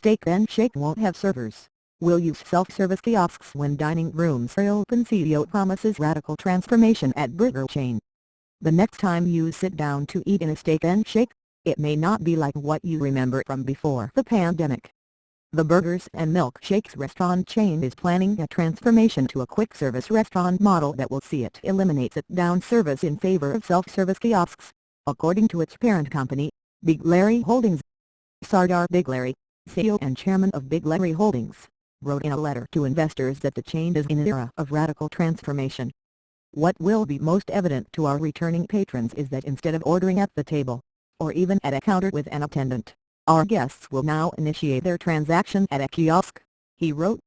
Steak and Shake won't have servers. Will use self-service kiosks when dining rooms are open. CEO promises radical transformation at burger chain. The next time you sit down to eat in a Steak and Shake, it may not be like what you remember from before the pandemic. The Burgers and Milkshakes restaurant chain is planning a transformation to a quick-service restaurant model that will see it eliminate sit-down service in favor of self-service kiosks, according to its parent company, Big Larry Holdings. Sardar Big Larry, CEO and chairman of Big Larry Holdings, wrote in a letter to investors that the chain is in an era of radical transformation. What will be most evident to our returning patrons is that instead of ordering at the table, or even at a counter with an attendant, our guests will now initiate their transaction at a kiosk, he wrote.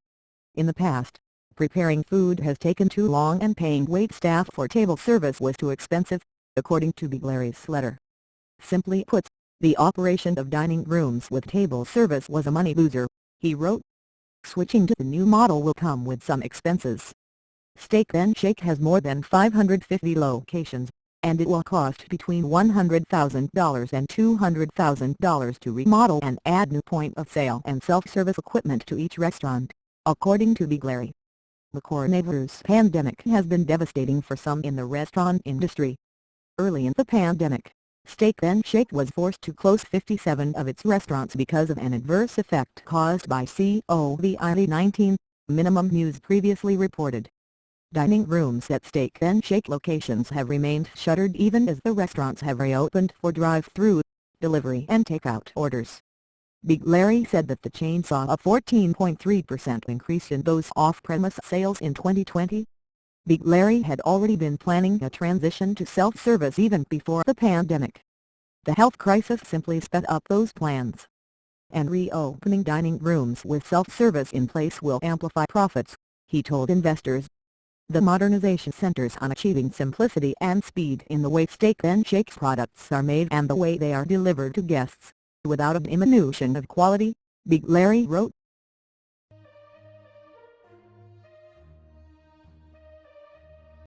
In the past, preparing food has taken too long and paying wait staff for table service was too expensive, according to Big Larry's letter. Simply put, the operation of dining rooms with table service was a money loser, he wrote. Switching to the new model will come with some expenses. Steak and Shake has more than 550 locations, and it will cost between $100,000 and $200,000 to remodel and add new point-of-sale and self-service equipment to each restaurant, according to Big Larry. The coronavirus pandemic has been devastating for some in the restaurant industry. Early in the pandemic, Steak and Shake was forced to close 57 of its restaurants because of an adverse effect caused by COVID-19, Minimum News previously reported. Dining rooms at Steak and Shake locations have remained shuttered even as the restaurants have reopened for drive-through, delivery and takeout orders. Big Larry said that the chain saw a 14.3% increase in those off-premise sales in 2020. Big Larry had already been planning a transition to self-service even before the pandemic. The health crisis simply sped up those plans. And reopening dining rooms with self-service in place will amplify profits, he told investors. The modernization centers on achieving simplicity and speed in the way Steak and Shake's products are made and the way they are delivered to guests, without a diminution of quality, Big Larry wrote.